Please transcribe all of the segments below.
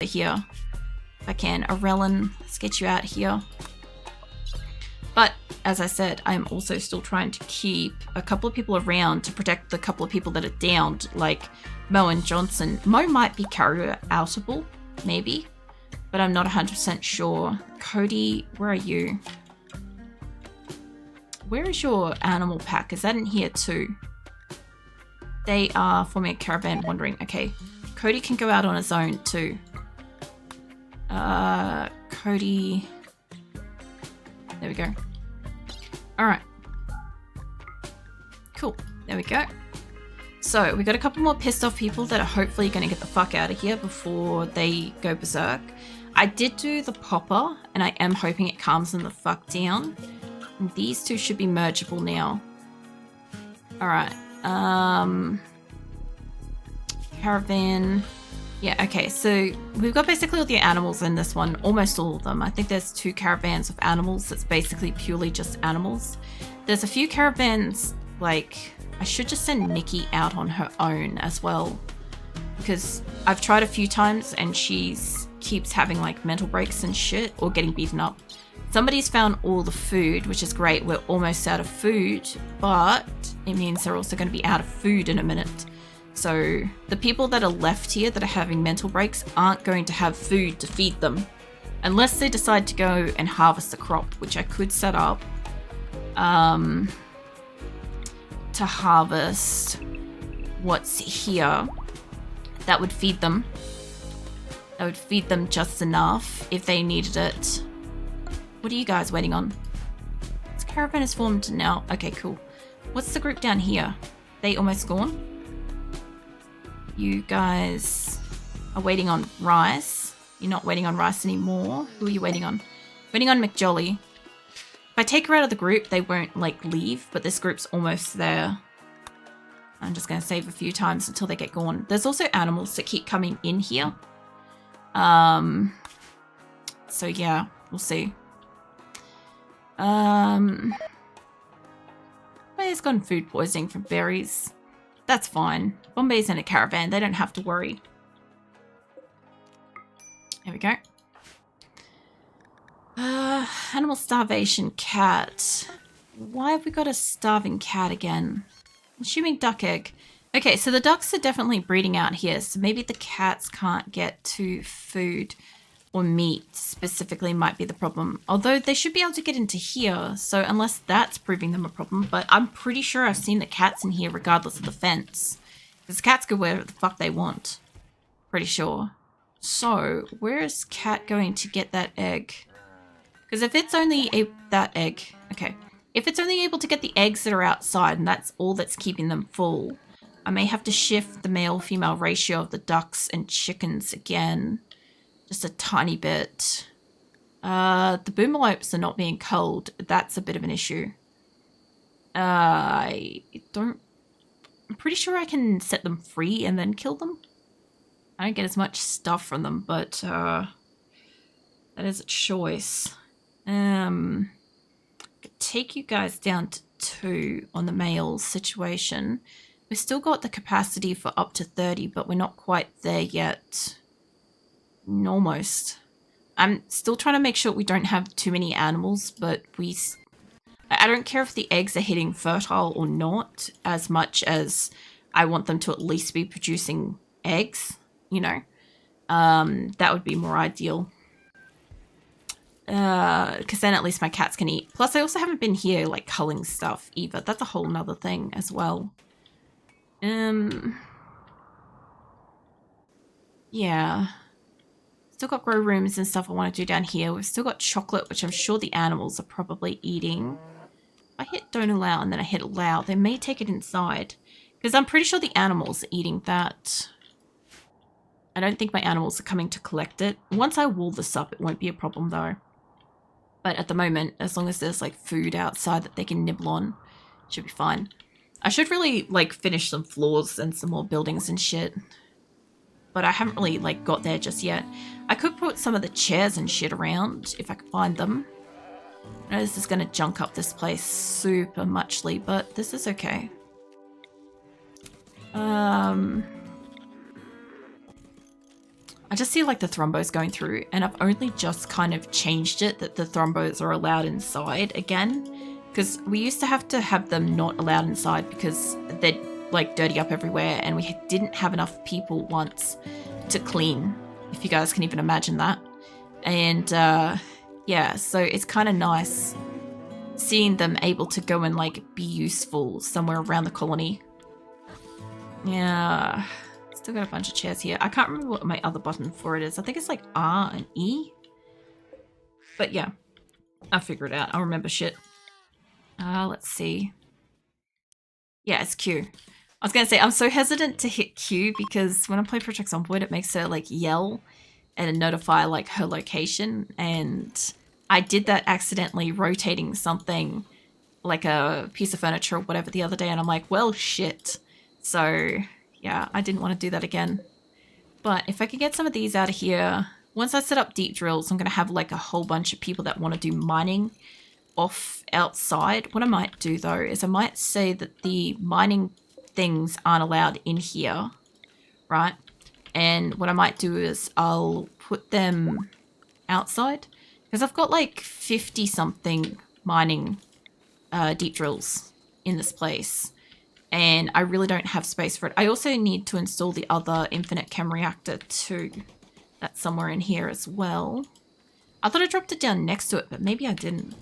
over here. If I can. Arellen, let's get you out here. But as I said, I'm also still trying to keep a couple of people around to protect the couple of people that are downed, like Mo and Johnson. Mo might be carrier outable, maybe, but I'm not 100% sure. Cody, where are you? Where is your animal pack? Is that in here too? They are forming a caravan wandering. Okay, Cody can go out on his own too. Cody. There we go. All right. Cool. There we go. So we got a couple more pissed off people that are hopefully going to get the fuck out of here before they go berserk. I did do the popper, and I am hoping it calms them the fuck down. And these two should be mergeable now. All right. Caravan. Yeah, okay, so we've got basically all the animals in this one, almost all of them. I think there's 2 caravans of animals that's basically purely just animals. There's a few caravans, like, I should just send Nikki out on her own as well, because I've tried a few times and she's keeps having like mental breaks and shit, or getting beaten up. Somebody's found all the food, which is great. We're almost out of food, but it means they're also going to be out of food in a minute. So the people that are left here that are having mental breaks aren't going to have food to feed them unless they decide to go and harvest the crop, which I could set up to harvest what's here. That would feed them. That would feed them just enough if they needed it. What are you guys waiting on? This caravan is formed now. Okay, cool. What's the group down here? They almost gone? You guys are waiting on rice. You're not waiting on rice anymore. Who are you waiting on? Waiting on McJolly. If I take her out of the group, they won't like leave, but this group's almost there. I'm just going to save a few times until they get gone. There's also animals that keep coming in here. So yeah, we'll see. Bombay's gotten food poisoning from berries. That's fine. Bombay's in a caravan. They don't have to worry. There we go. Animal starvation cat. Why have we got a starving cat again? I'm assuming duck egg. Okay, so the ducks are definitely breeding out here, so maybe the cats can't get to food or meat specifically might be the problem. Although they should be able to get into here, so unless that's proving them a problem, but I'm pretty sure I've seen the cats in here regardless of the fence. Because cats go wherever the fuck they want. Pretty sure. So, where is cat going to get that egg? Because if it's only that egg, okay. If it's only able to get the eggs that are outside and that's all that's keeping them full, I may have to shift the male-female ratio of the ducks and chickens again. Just a tiny bit. The boomalopes are not being culled. That's a bit of an issue. I'm pretty sure I can set them free and then kill them. I don't get as much stuff from them, but that is a choice. Take you guys down to 2 on the male situation. We've still got the capacity for up to 30, but we're not quite there yet. Almost. I'm still trying to make sure we don't have too many animals, but I don't care if the eggs are hitting fertile or not, as much as I want them to at least be producing eggs, you know. That would be more ideal. Because then at least my cats can eat. Plus, I also haven't been here, like, culling stuff either. That's a whole nother thing as well. Yeah. Still got grow rooms and stuff I want to do down here. We've still got chocolate, which I'm sure the animals are probably eating. If I hit don't allow and then I hit allow, they may take it inside. Because I'm pretty sure the animals are eating that. I don't think my animals are coming to collect it. Once I wall this up, it won't be a problem though. But at the moment, as long as there's like food outside that they can nibble on, it should be fine. I should really like finish some floors and some more buildings and shit. But I haven't really like got there just yet. I could put some of the chairs and shit around if I could find them. I know this is going to junk up this place super muchly, but this is okay. I just see like the thrombos going through, and I've only just kind of changed it that the thrombos are allowed inside again, because we used to have them not allowed inside because they'd like dirty up everywhere, and we didn't have enough people once to clean, if you guys can even imagine that. And yeah, so it's kind of nice seeing them able to go and like be useful somewhere around the colony. Yeah, still got a bunch of chairs here. I can't remember what my other button for it is. I think it's like R and E. But yeah, I'll figure it out. I'll remember shit. Let's see. Yeah, it's Q. I was going to say, I'm so hesitant to hit Q because when I play Project Zomboid, it makes her like yell and notify like her location. And I did that accidentally rotating something like a piece of furniture or whatever the other day. And I'm like, well, shit. So yeah, I didn't want to do that again. But if I can get some of these out of here, once I set up deep drills, I'm going to have like a whole bunch of people that want to do mining off outside. What I might do though is I might say that the mining things aren't allowed in here, right? And what I might do is I'll put them outside because I've got like 50 something mining deep drills in this place, and I really don't have space for it. I also need to install the other infinite chem reactor too. That's somewhere in here as well. I thought I dropped it down next to it, but maybe I didn't.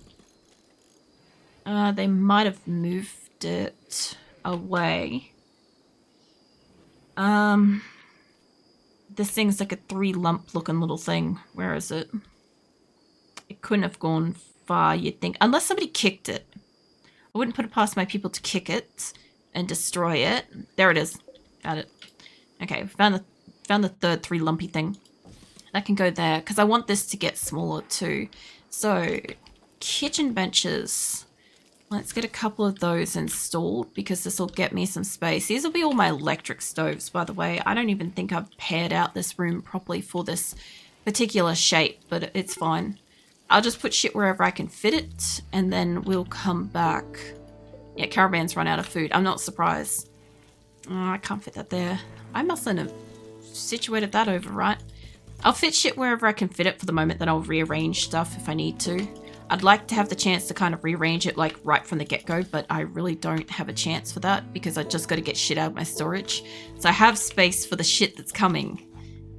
They might have moved it away. This thing's like a 3 lump looking little thing. Where is it? It couldn't have gone far, you'd think, unless somebody kicked it. I wouldn't put it past my people to kick it and destroy it. There it is. Found it. Okay, found the third 3 lumpy thing. That can go there because I want this to get smaller too. So kitchen benches. Let's get a couple of those installed because this will get me some space. These will be all my electric stoves, by the way. I don't even think I've paired out this room properly for this particular shape, but it's fine. I'll just put shit wherever I can fit it, and then we'll come back. Yeah, caravans run out of food. I'm not surprised. Oh, I can't fit that there. I mustn't have situated that over right. I'll fit shit wherever I can fit it for the moment, then I'll rearrange stuff if I need to. I'd like to have the chance to kind of rearrange it like right from the get-go, but I really don't have a chance for that because I just got to get shit out of my storage. So I have space for the shit that's coming.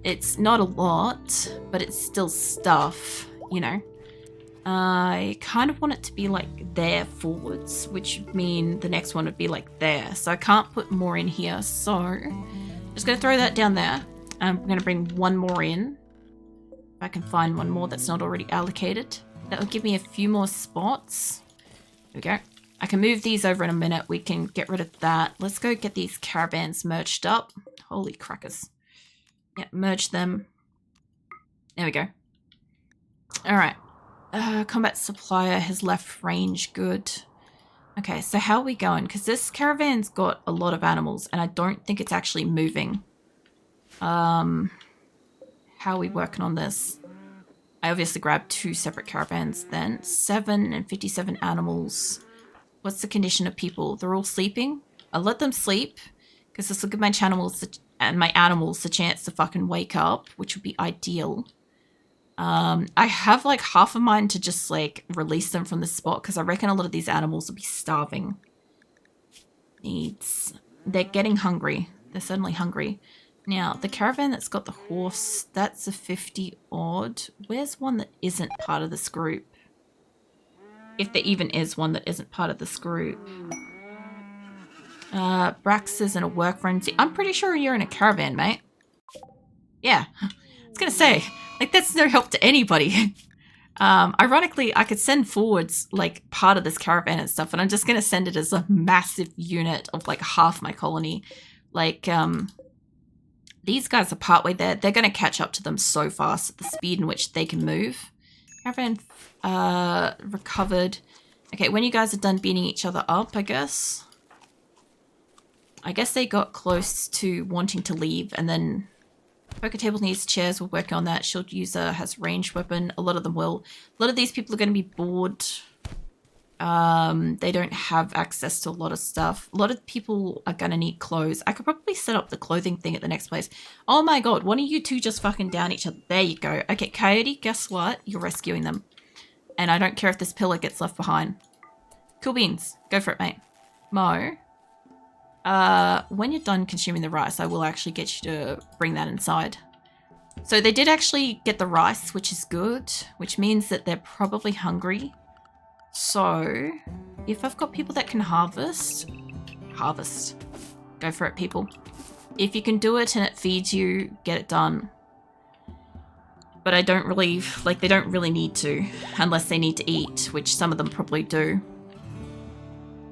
It's not a lot, but it's still stuff, you know. I kind of want it to be like there forwards, which would mean the next one would be like there. So I can't put more in here, so I'm just going to throw that down there. I'm going to bring one more in. If I can find one more that's not already allocated. That'll give me a few more spots. There we go. I can move these over in a minute. We can get rid of that. Let's go get these caravans merged up. Holy crackers. Yeah, merge them. There we go. All right. Combat supplier has left range. Good. Okay, so how are we going? Because this caravan's got a lot of animals, and I don't think it's actually moving. How are we working on this? I obviously grabbed 2 separate caravans then. 7 and 57 animals. What's the condition of people? They're all sleeping? I'll let them sleep because this will give my animals the chance to fucking wake up, which would be ideal. I have like half of mine to just like release them from the spot because I reckon a lot of these animals will be starving. They're getting hungry. They're certainly hungry. Now, the caravan that's got the horse, that's a 50 odd. Where's one that isn't part of this group? If there even is one that isn't part of this group. Brax is in a work frenzy. I'm pretty sure you're in a caravan, mate. Yeah, I was gonna say, like, that's no help to anybody. Ironically, I could send forwards, like, part of this caravan and stuff, and I'm just gonna send it as a massive unit of, like, half my colony. Like, these guys are partway there. They're going to catch up to them so fast at the speed in which they can move. Caravan recovered. Okay, when you guys are done beating each other up, I guess. I guess they got close to wanting to leave, and then poker table needs chairs. We'll work on that. Shield user has ranged weapon. A lot of them will. A lot of these people are going to be bored. They don't have access to a lot of stuff. A lot of people are gonna need clothes. I could probably set up the clothing thing at the next place. Oh my god, why don't you two just fucking down each other? There you go. Okay, Coyote, guess what? You're rescuing them. And I don't care if this pillar gets left behind. Cool beans. Go for it, mate. Mo, when you're done consuming the rice, I will actually get you to bring that inside. So they did actually get the rice, which is good, which means that they're probably hungry. So if I've got people that can harvest. Go for it, people. If you can do it and it feeds you, get it done. But I don't really, like, they don't really need to, unless they need to eat, which some of them probably do.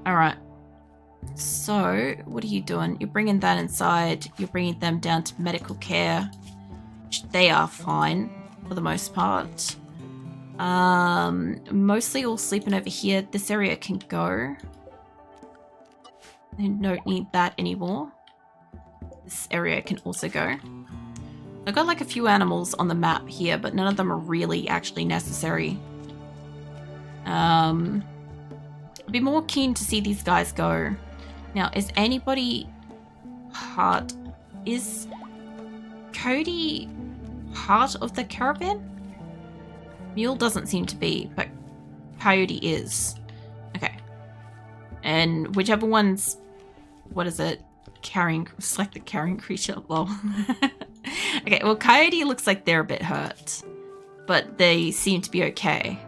All right. So what are you doing? You're bringing that inside. You're bringing them down to medical care. Which they are fine for the most part. Mostly all sleeping over here. This area can go. I don't need that anymore. This area can also go. I've got like a few animals on the map here, but none of them are really actually necessary. I'd be more keen to see these guys go. Now, is anybody part? Is Cody part of the caravan? Mule doesn't seem to be, but Coyote is. Okay. And whichever one's, what is it? Carrying, select the carrying creature. Lol. Okay, well, Coyote looks like they're a bit hurt, but they seem to be okay.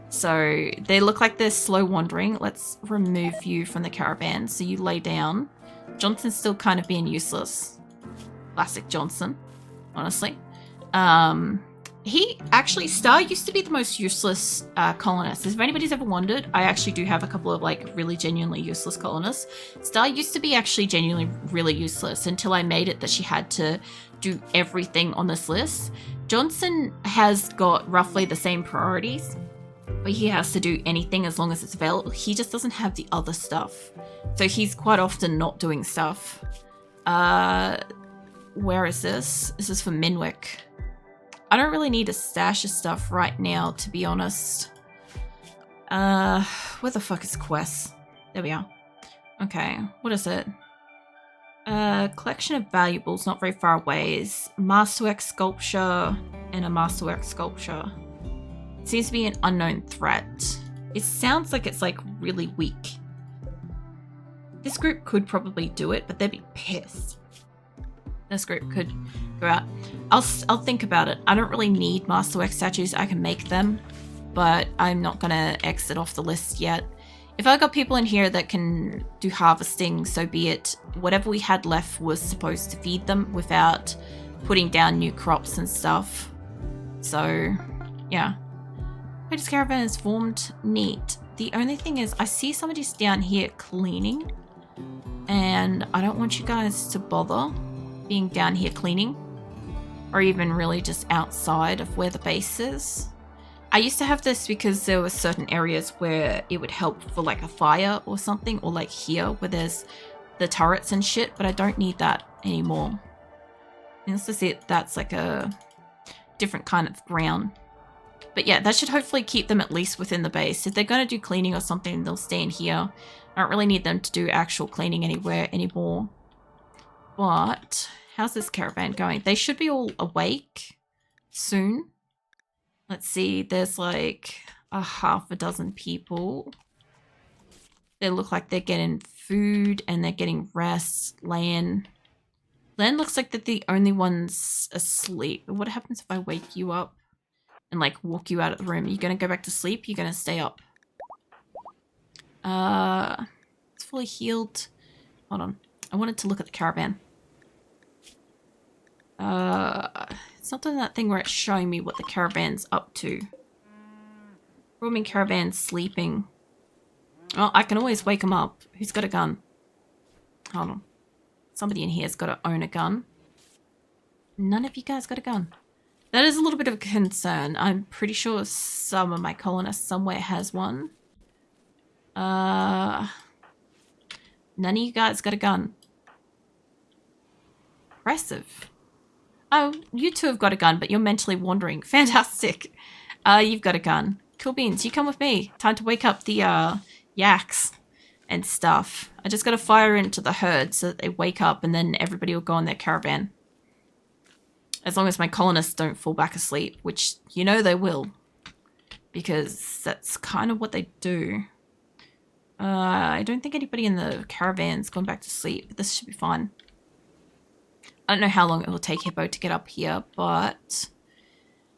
So they look like they're slow wandering. Let's remove you from the caravan so you lay down. Johnson's still kind of being useless. Classic Johnson, honestly. He actually, Star used to be the most useless colonist. If anybody's ever wondered, I actually do have a couple of like really genuinely useless colonists. Star used to be actually genuinely really useless until I made it that she had to do everything on this list. Johnson has got roughly the same priorities, but he has to do anything as long as it's available. He just doesn't have the other stuff. So he's quite often not doing stuff. Where is this? This is for Minwick. I don't really need a stash of stuff right now, to be honest. Where the fuck is Quest? There we are. Okay, what is it? Collection of valuables not very far away is Masterwork Sculpture and a Masterwork Sculpture. It seems to be an unknown threat. It sounds like it's like really weak. This group could probably do it, but they'd be pissed. This group could go out. I'll think about it. I don't really need Masterwork statues. I can make them, but I'm not gonna exit off the list yet. If I got people in here that can do harvesting, so be it. Whatever we had left was supposed to feed them without putting down new crops and stuff. So, yeah. This caravan is formed. Neat. The only thing is, I see somebody's down here cleaning, and I don't want you guys to bother being down here cleaning, or even really just outside of where the base is. I used to have this because there were certain areas where it would help for like a fire or something, or like here where there's the turrets and shit, but I don't need that anymore. And let's see, that's like a different kind of ground. But yeah, that should hopefully keep them at least within the base. If they're going to do cleaning or something, they'll stay in here. I don't really need them to do actual cleaning anywhere anymore. But how's this caravan going? They should be all awake soon. Let's see, there's like a half a dozen people. They look like they're getting food and they're getting rest. Lan looks like they're the only ones asleep. What happens if I wake you up and like walk you out of the room? Are you gonna go back to sleep? You're gonna stay up? It's fully healed. Hold on. I wanted to look at the caravan. It's not doing that thing where it's showing me what the caravan's up to. Roaming caravan sleeping. Oh, I can always wake them up. Who's got a gun? Hold on. Somebody in here's got to own a gun. None of you guys got a gun. That is a little bit of a concern. I'm pretty sure some of my colonists somewhere has one. None of you guys got a gun. Impressive. Oh, you two have got a gun, but you're mentally wandering. Fantastic. You've got a gun. Cool beans, you come with me. Time to wake up the yaks and stuff. I just gotta fire into the herd so that they wake up and then everybody will go on their caravan. As long as my colonists don't fall back asleep, which you know they will. Because that's kind of what they do. I don't think anybody in the caravan's gone back to sleep. This should be fine. I don't know how long it will take Hippo to get up here, but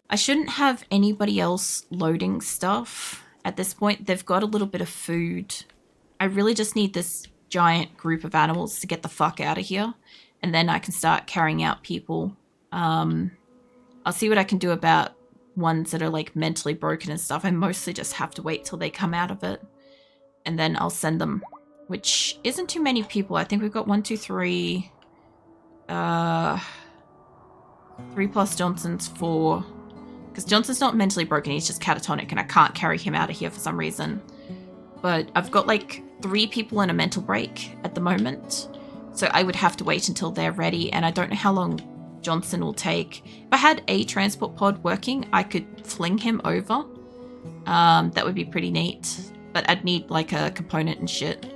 I shouldn't have anybody else loading stuff. At this point, they've got a little bit of food. I really just need this giant group of animals to get the fuck out of here. And then I can start carrying out people. I'll see what I can do about ones that are like mentally broken and stuff. I mostly just have to wait till they come out of it. And then I'll send them, which isn't too many people. I think we've got 1, 2, 3. 3 plus Johnson's 4. Because Johnson's not mentally broken, he's just catatonic, and I can't carry him out of here for some reason. But I've got like 3 people in a mental break at the moment. So I would have to wait until they're ready, and I don't know how long Johnson will take. If I had a transport pod working, I could fling him over. That would be pretty neat. But I'd need like a component and shit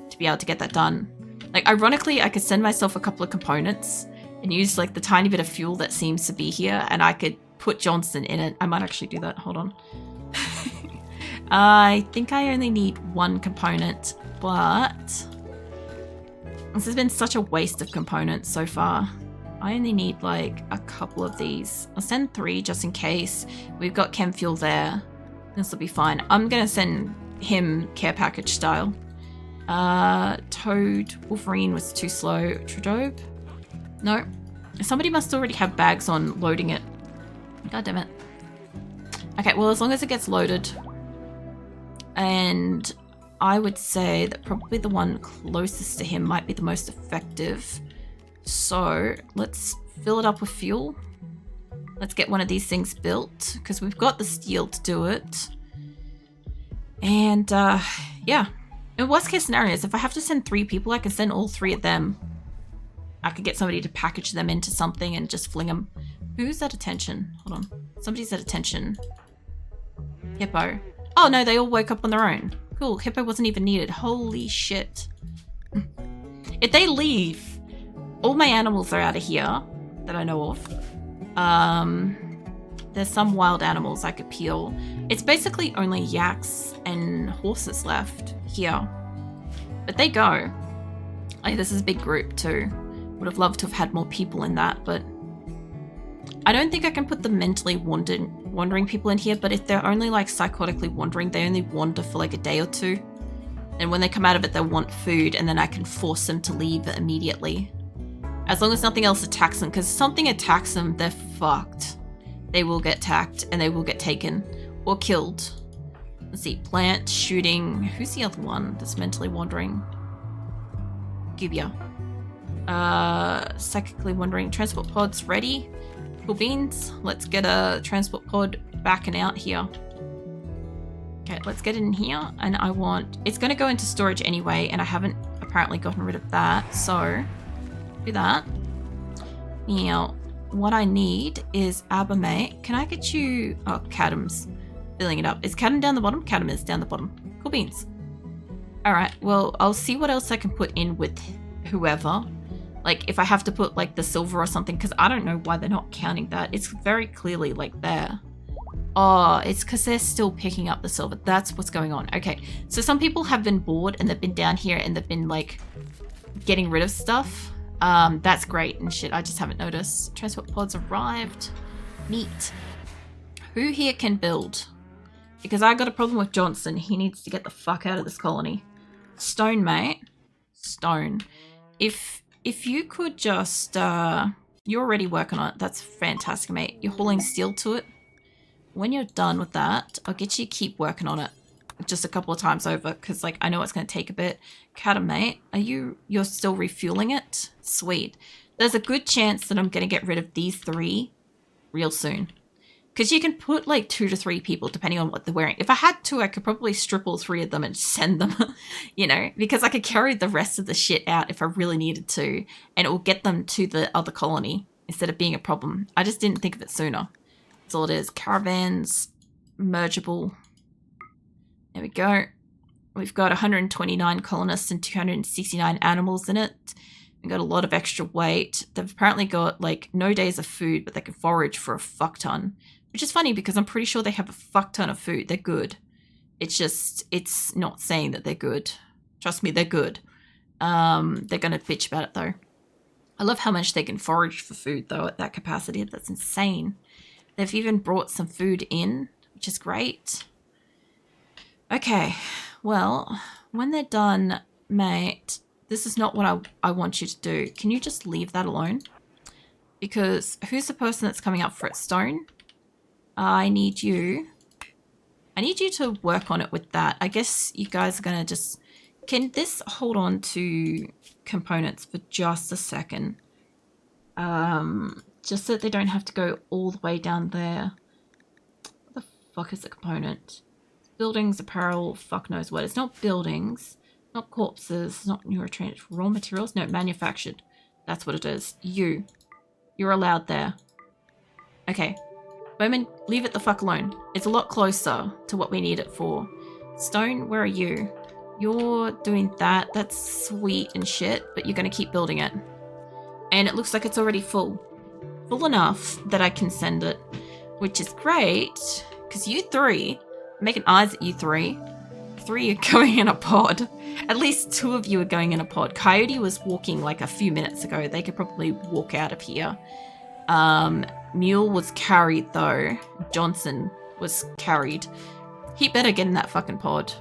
to be able to get that done. Like, ironically, I could send myself a couple of components and use like the tiny bit of fuel that seems to be here, and I could put Johnson in it. I might actually do that. Hold on. I think I only need 1 component, but this has been such a waste of components so far. I only need like a couple of these. I'll send 3 just in case. We've got chem fuel there. This will be fine. I'm going to send him care package style. Toad. Wolverine was too slow. Trudeau? No. Somebody must already have bags on loading it. God damn it. Okay, well, as long as it gets loaded. And I would say that probably the one closest to him might be the most effective. So let's fill it up with fuel. Let's get one of these things built, because we've got the steel to do it. And yeah. In worst case scenarios, if I have to send 3 people, I can send all 3 of them. I could get somebody to package them into something and just fling them. Who's at attention? Hold on. Somebody's at attention. Hippo. Oh no, they all woke up on their own. Cool, Hippo wasn't even needed. Holy shit. If they leave, all my animals are out of here that I know of. There's some wild animals I could peel. It's basically only yaks and horses left here. But they go. Like, this is a big group too. Would have loved to have had more people in that, but I don't think I can put the mentally wandering people in here, but if they're only like psychotically wandering, they only wander for like a day or 2. And when they come out of it, they'll want food, and then I can force them to leave immediately. As long as nothing else attacks them, because if something attacks them, they're fucked. They will get attacked, and they will get taken or killed. Let's see, plant, shooting. Who's the other one that's mentally wandering? Gubia. Psychically wandering. Transport pods ready. Cool beans. Let's get a transport pod back and out here. Okay, let's get it in here, and I want... It's going to go into storage anyway, and I haven't apparently gotten rid of that, so do that. Now, what I need is Abamate. Can I get you... Oh, Cadam's filling it up. Is Cadam down the bottom? Cadam is down the bottom. Cool beans. Alright, well, I'll see what else I can put in with whoever. Like, if I have to put, like, the silver or something, because I don't know why they're not counting that. It's very clearly, like, there. Oh, it's because they're still picking up the silver. That's what's going on. Okay, so some people have been bored, and they've been down here, and they've been, like, getting rid of stuff. That's great and shit. I just haven't noticed. Transport pods arrived. Neat. Who here can build? Because I got a problem with Johnson. He needs to get the fuck out of this colony. Stone, mate. Stone. If you could just, you're already working on it. That's fantastic, mate. You're hauling steel to it. When you're done with that, I'll get you to keep working on it just a couple of times over, because, like, I know it's going to take a bit. Cadam, mate, you're still refueling it? Sweet. There's a good chance that I'm going to get rid of these 3 real soon. Because you can put, like, 2 to 3 people, depending on what they're wearing. If I had to, I could probably strip all 3 of them and send them, you know, because I could carry the rest of the shit out if I really needed to, and it will get them to the other colony instead of being a problem. I just didn't think of it sooner. That's all it is. Caravans, mergeable. There we go. We've got 129 colonists and 269 animals in it. We've got a lot of extra weight. They've apparently got like no days of food, but they can forage for a fuck ton. Which is funny because I'm pretty sure they have a fuck ton of food. They're good. It's not saying that they're good. Trust me, they're good. They're going to bitch about it though. I love how much they can forage for food though at that capacity. That's insane. They've even brought some food in, which is great. Okay, well, when they're done, mate, this is not what I want you to do. Can you just leave that alone? Because who's the person that's coming up for it? Stone? I need you to work on it with that. I guess you guys are going to just... Can this hold on to components for just a second? Just so that they don't have to go all the way down there. What the fuck is a component? Buildings, apparel, fuck knows what. It's not buildings, not corpses, not neurotransmitters, raw materials. No, manufactured. That's what it is. You're allowed there. Okay. Bowman, leave it the fuck alone. It's a lot closer to what we need it for. Stone, where are you? You're doing that. That's sweet and shit, but you're going to keep building it. And it looks like it's already full. Full enough that I can send it, which is great, because you three, I'm making eyes at you three. Three are going in a pod. At least two of you are going in a pod. Coyote was walking like a few minutes ago. They could probably walk out of here. Mule was carried though. Johnson was carried. He better get in that fucking pod.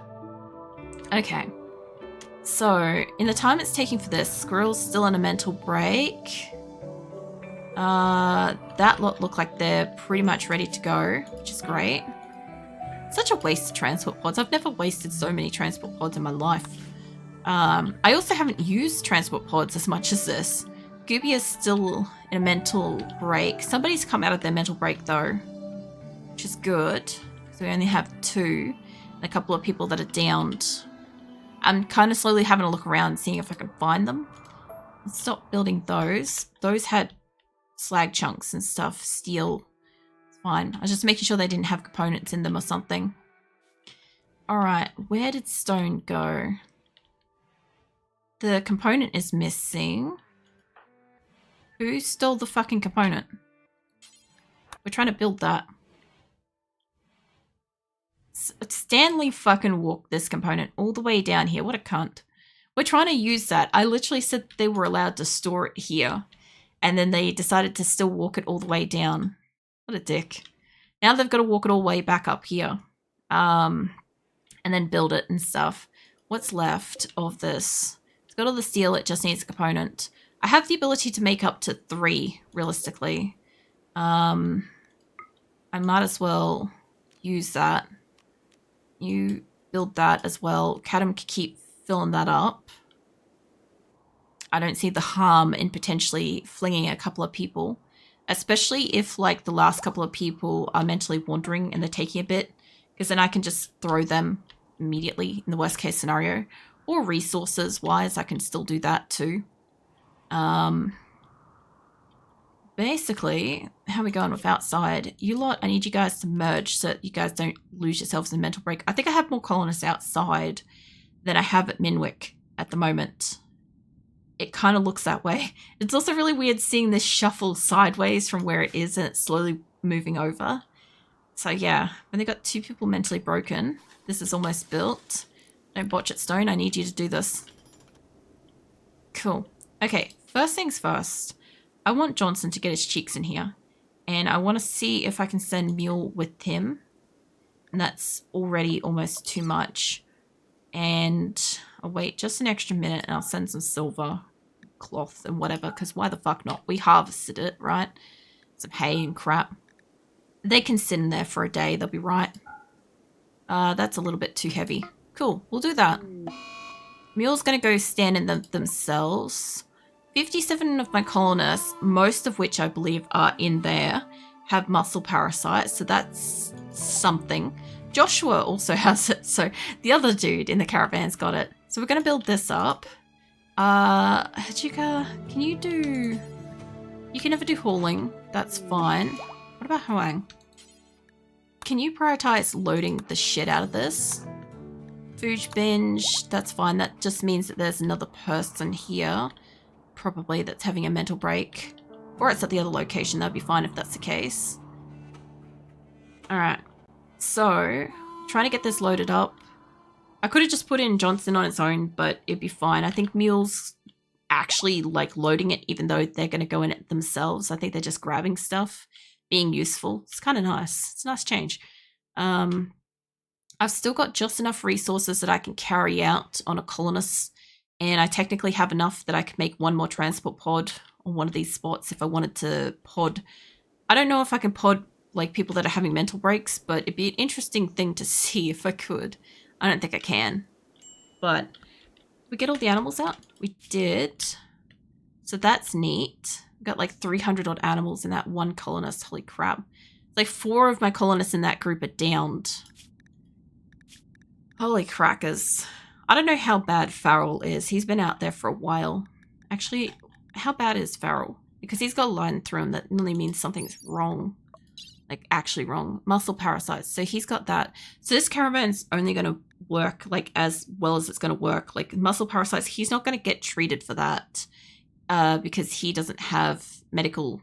Okay. So, in the time it's taking for this, Squirrel's still in a mental break. That lot look like they're pretty much ready to go, which is great. Such a waste of transport pods. I've never wasted so many transport pods in my life. I also haven't used transport pods as much as this. Gooby is still in a mental break. Somebody's come out of their mental break though, which is good. So we only have 2 and a couple of people that are downed. I'm kind of slowly having a look around, seeing if I can find them. Let's stop building those. Those had slag chunks and stuff, steel. It's fine. I was just making sure they didn't have components in them or something. Alright, where did stone go? The component is missing. Who stole the fucking component? We're trying to build that. Stanley fucking walked this component all the way down here. What a cunt. We're trying to use that. I literally said they were allowed to store it here. And then they decided to still walk it all the way down. What a dick. Now they've got to walk it all the way back up here. And then build it and stuff. What's left of this? It's got all the steel. It just needs a component. I have the ability to make up to 3, realistically. I might as well use that. You build that as well. Cadam can keep filling that up. I don't see the harm in potentially flinging a couple of people, especially if like the last couple of people are mentally wandering and they're taking a bit, because then I can just throw them immediately in the worst case scenario. Or resources wise, I can still do that too. Basically, how are we going with outside? You lot, I need you guys to merge so that you guys don't lose yourselves in a mental break. I think I have more colonists outside than I have at Minwick at the moment. It kind of looks that way. It's also really weird seeing this shuffle sideways from where it is and it's slowly moving over. So yeah, when they got 2 people mentally broken, this is almost built. Don't botch it, Stone. I need you to do this. Cool. Okay, first things first. I want Johnson to get his cheeks in here. And I want to see if I can send Mule with him. And that's already almost too much. And I'll wait just an extra minute and I'll send some silver cloth and whatever. Because why the fuck not? We harvested it, right? Some hay and crap. They can sit in there for a day. They'll be right. That's a little bit too heavy. Cool, we'll do that. Mule's going to go stand in them themselves. 57 of my colonists, most of which I believe are in there, have muscle parasites, so that's something. Joshua also has it, so the other dude in the caravan's got it. So we're going to build this up. Hachika, can you do... You can never do hauling, that's fine. What about Hoang? Can you prioritize loading the shit out of this? food binge, that's fine. That just means that there's another person here, probably, that's having a mental break. Or it's at the other location. That'd be fine if that's the case. Alright. So, trying to get this loaded up. I could have just put in Johnson on its own, but it'd be fine. I think Mule's actually like loading it, even though they're going to go in it themselves. I think they're just grabbing stuff, being useful. It's kind of nice. It's a nice change. I've still got just enough resources that I can carry out on a colonist, and I technically have enough that I could make one more transport pod on one of these spots if I wanted to pod. I don't know if I can pod like people that are having mental breaks, but it'd be an interesting thing to see if I could. I don't think I can. But we get all the animals out? We did. So that's neat. We've got like 300 odd animals in that one colonist. Holy crap. Like 4 of my colonists in that group are downed. Holy crackers. I don't know how bad Farrell is. He's been out there for a while. Actually, how bad is Farrell? Because he's got a line through him that really means something's wrong. Like, actually wrong. Muscle parasites. So he's got that. So this caravan's only going to work, like, as well as it's going to work. Like, muscle parasites, he's not going to get treated for that. Because he doesn't have medical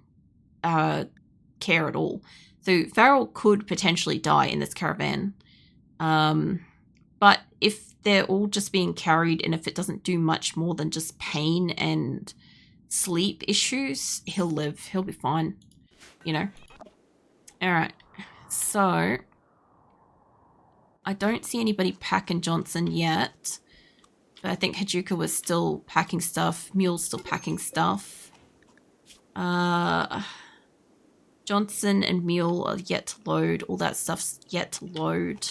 care at all. So Farrell could potentially die in this caravan. But if they're all just being carried, and if it doesn't do much more than just pain and sleep issues, he'll live. He'll be fine. You know? Alright. So, I don't see anybody packing Johnson yet. But I think Hajuka was still packing stuff. Mule's still packing stuff. Johnson and Mule are yet to load. All that stuff's yet to load.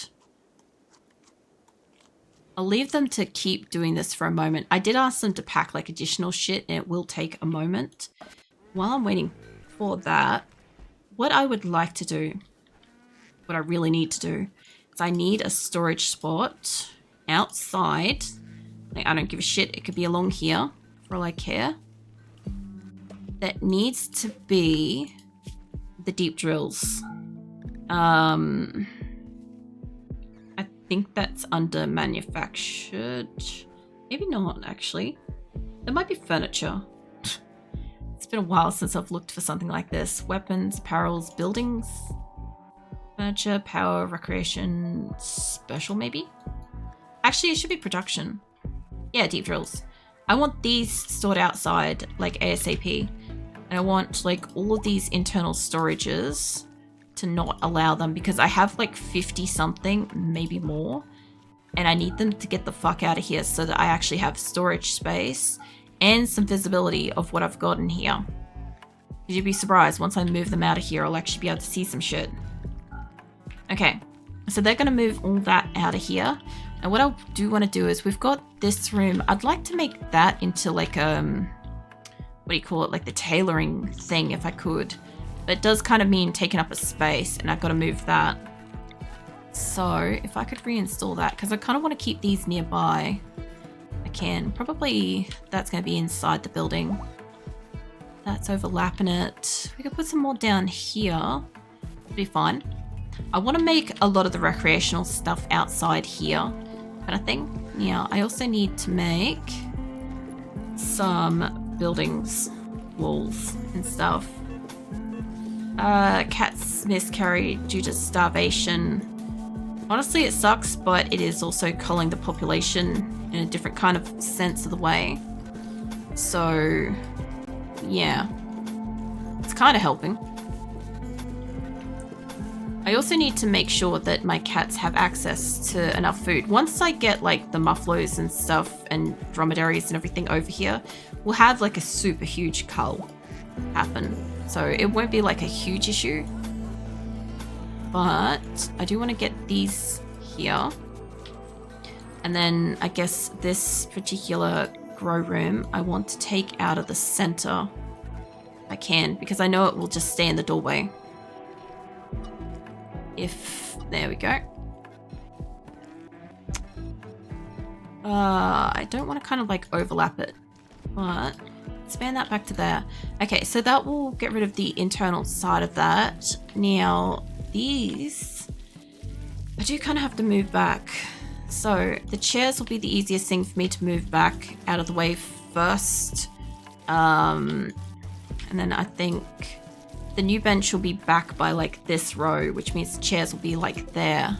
I'll leave them to keep doing this for a moment. I did ask them to pack like additional shit, and it will take a moment. While I'm waiting for that, what I would like to do, what I really need to do, is I need a storage spot outside. Like, I don't give a shit. It could be along here for all I care. That needs to be the deep drills. I think that's under manufactured. Maybe not, actually. There might be furniture. It's been a while since I've looked for something like this. Weapons, apparels, buildings, furniture, power, recreation, special maybe? Actually, it should be production. Yeah, deep drills. I want these stored outside, like ASAP. And I want, like, all of these internal storages to not allow them, because I have, like, 50-something, maybe more. And I need them to get the fuck out of here so that I actually have storage space and some visibility of what I've got in here. You'd be surprised, once I move them out of here, I'll actually be able to see some shit. Okay, so they're going to move all that out of here. And what I do want to do is, we've got this room. I'd like to make that into like, what do you call it? Like the tailoring thing, if I could. But it does kind of mean taking up a space, and I've got to move that. So if I could reinstall that, because I kind of want to keep these nearby. I can. Probably that's going to be inside the building. That's overlapping it. We could put some more down here. It'd be fine. I want to make a lot of the recreational stuff outside here. Kind of thing. Now, I also need to make some buildings, walls, and stuff. Cats miscarried due to starvation. Honestly, it sucks, but it is also culling the population in a different kind of sense of the way. So, yeah. It's kind of helping. I also need to make sure that my cats have access to enough food. Once I get like the muffaloes and stuff and dromedaries and everything over here, we'll have like a super huge cull happen. So it won't be like a huge issue. But I do want to get these here. And then I guess this particular grow room I want to take out of the center. If I can, because I know it will just stay in the doorway. There we go. I don't want to kind of like overlap it, but expand that back to there. Okay, so that will get rid of the internal side of that. Now, these, I do kind of have to move back. So the chairs will be the easiest thing for me to move back out of the way first. And then I think the new bench will be back by like this row, which means the chairs will be like there.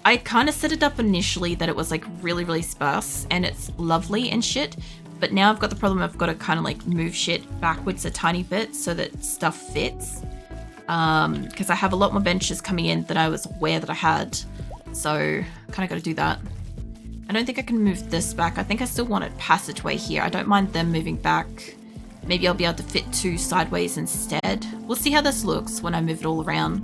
I kind of set it up initially that it was like really, really sparse and it's lovely and shit. But now I've got the problem I've got to kind of like move shit backwards a tiny bit so that stuff fits. Because I have a lot more benches coming in than I was aware that I had. So kind of got to do that. I don't think I can move this back. I think I still want a passageway here. I don't mind them moving back. Maybe I'll be able to fit 2 sideways instead. We'll see how this looks when I move it all around.